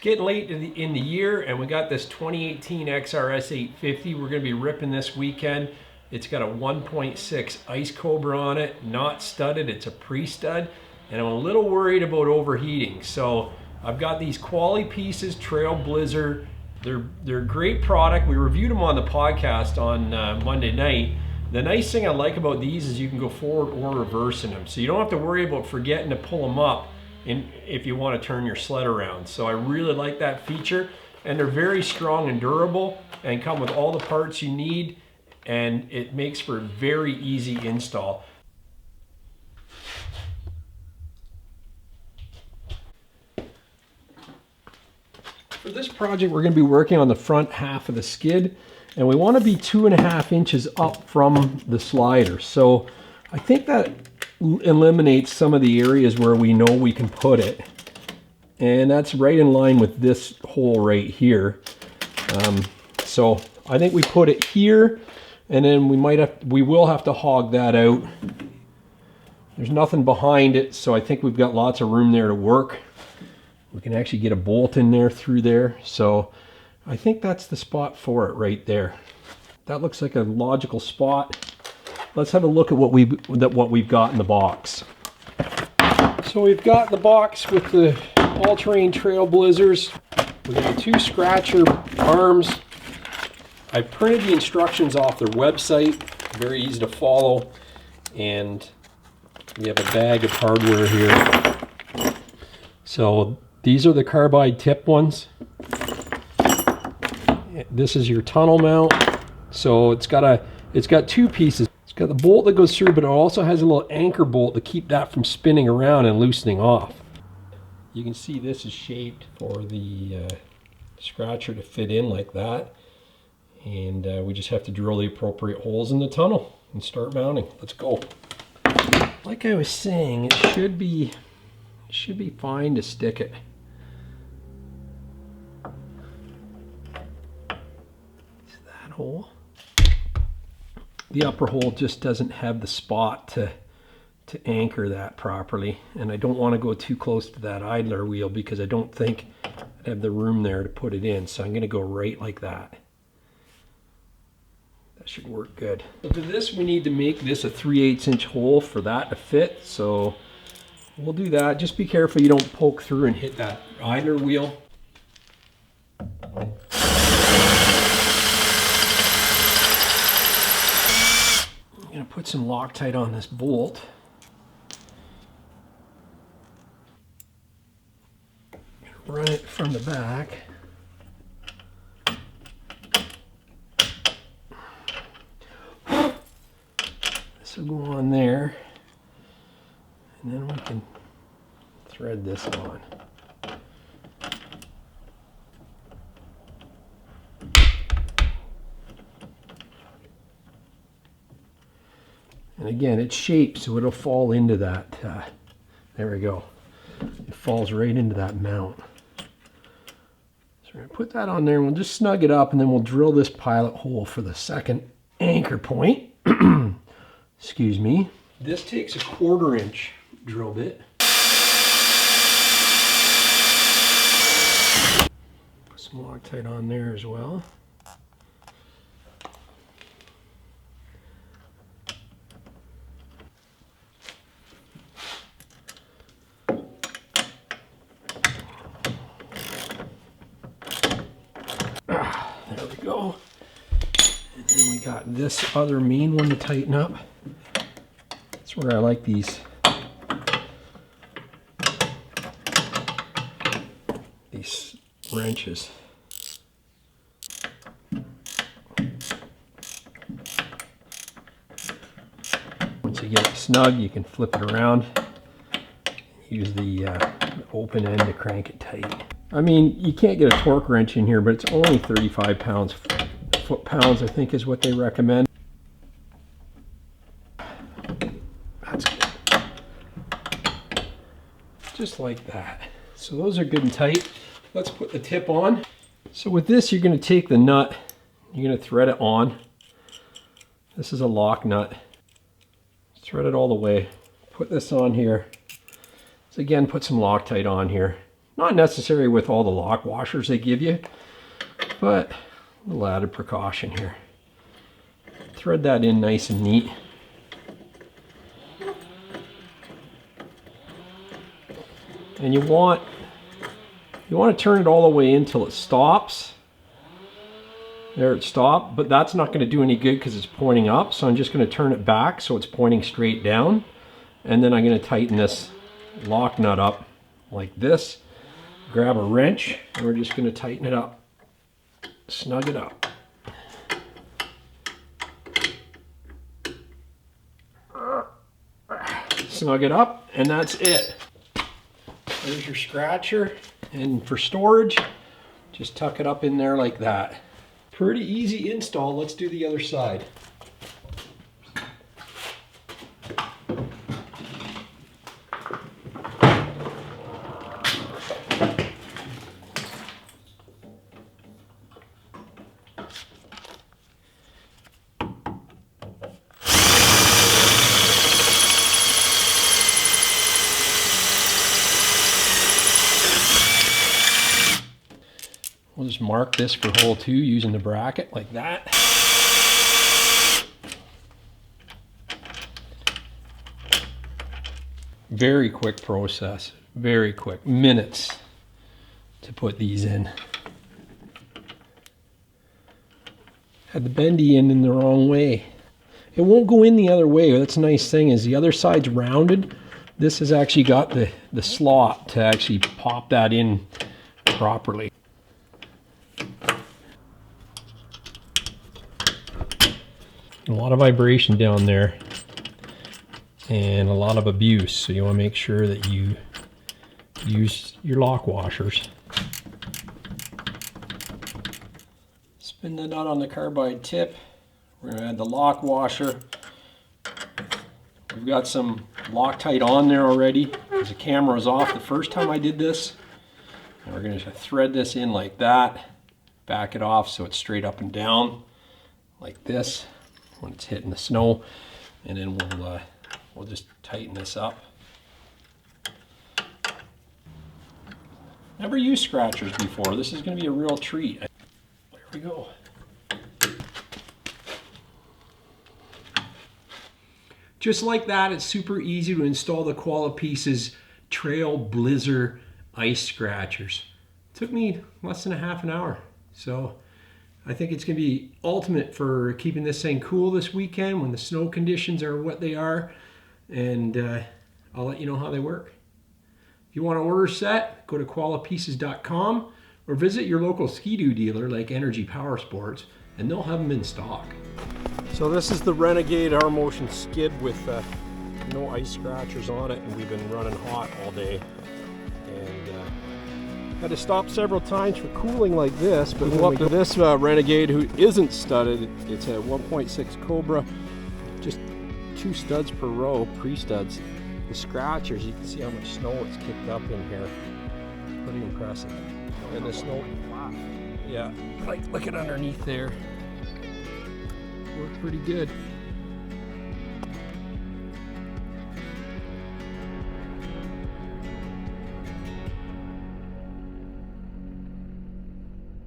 getting late in the year, and we got this 2018 XRS 850. We're going to be ripping this weekend. It's got a 1.6 Ice Cobra on it, not studded, it's a pre-stud, and I'm a little worried about overheating. So I've got these Qualipieces Trail Blizzer. They're a great product. We reviewed them on the podcast on Monday night. The nice thing I like about these is you can go forward or reverse in them. So you don't have to worry about forgetting to pull them up if you want to turn your sled around. So I really like that feature, and they're very strong and durable and come with all the parts you need, and it makes for a very easy install. For this project, we're going to be working on the front half of the skid, and we want to be 2.5 inches up from the slider. So I think that eliminates some of the areas where we know we can put it, and that's right in line with this hole right here. So I think we put it here, and then we will have to hog that out. There's nothing behind it, so I think we've got lots of room there to work. We can actually get a bolt in there through there, so I think that's the spot for it right there. That looks like a logical spot. Let's have a look at what we've got in the box. So we've got the box with the all-terrain Trail Blizzers. We got the 2 scratcher arms. I printed the instructions off their website, very easy to follow, and we have a bag of hardware here. So these are the carbide tip ones. This is your tunnel mount. So it's got 2 pieces. It's got the bolt that goes through, but it also has a little anchor bolt to keep that from spinning around and loosening off. You can see this is shaped for the scratcher to fit in like that. And we just have to drill the appropriate holes in the tunnel and start mounting. Let's go. Like I was saying, it should be fine to stick it. It's that hole. The upper hole just doesn't have the spot to anchor that properly, and I don't want to go too close to that idler wheel because I don't think I have the room there to put it in, so I'm going to go right like that. That should work good. So for this, we need to make this a 3/8 inch hole for that to fit, so we'll do that. Just be careful you don't poke through and hit that idler wheel. I'm going to put some Loctite on this bolt. Run it from the back. This will go on there, and then we can thread this on. And again, it's shaped so it'll fall into that. There we go. It falls right into that mount. So we're going to put that on there, and we'll just snug it up, and then we'll drill this pilot hole for the second anchor point. Excuse me. This takes a 1/4 inch drill bit. Put some Loctite on there as well. There we go. And then we got this other main one to tighten up. That's where I like these wrenches. Once you get it snug, you can flip it around. Use the open end to crank it tight. I mean, you can't get a torque wrench in here, but it's only 35 pounds. Foot-pounds, I think, is what they recommend. That's good. Just like that. So those are good and tight. Let's put the tip on. So with this, you're going to take the nut, you're going to thread it on. This is a lock nut. Thread it all the way. Put this on here. So again, put some Loctite on here. Not necessary with all the lock washers they give you, but a little added precaution here. Thread that in nice and neat. And you want to turn it all the way in until it stops. There it stopped, but that's not going to do any good because it's pointing up. So I'm just going to turn it back so it's pointing straight down. And then I'm going to tighten this lock nut up like this. Grab a wrench and we're just going to tighten it up. Snug it up. Snug it up, and that's it. There's your scratcher, and for storage, just tuck it up in there like that. Pretty easy install. Let's do the other side. We'll just mark this for hole 2 using the bracket like that. Very quick process, very quick, minutes to put these in. Had the bendy end in the wrong way. It won't go in the other way. That's a nice thing is the other side's rounded. This has actually got the slot to actually pop that in properly. A lot of vibration down there and a lot of abuse, so you want to make sure that you use your lock washers. Spin the nut on the carbide tip. We're going to add the lock washer. We've got some Loctite on there already because the camera was off the first time I did this. And we're going to thread this in like that, back it off so it's straight up and down like this when it's hitting the snow, and then we'll just tighten this up. Never used scratchers before. This is going to be a real treat. There we go. Just like that, it's super easy to install the Qualipieces Trail Blizzer ice scratchers. It took me less than a half an hour, so I think it's going to be ultimate for keeping this thing cool this weekend when the snow conditions are what they are, and I'll let you know how they work. If you want to order a set, go to qualipieces.com or visit your local Ski-Doo dealer like Energy Power Sports, and they'll have them in stock. So this is the Renegade R-Motion skid with no ice scratchers on it, and we've been running hot all day. Had to stop several times for cooling like this, but up to this Renegade who isn't studded. It's a 1.6 Cobra, just 2 studs per row, pre-studs. The scratchers, you can see how much snow it's kicked up in here. Pretty impressive. And the snow, yeah, like look at underneath there. Worked pretty good.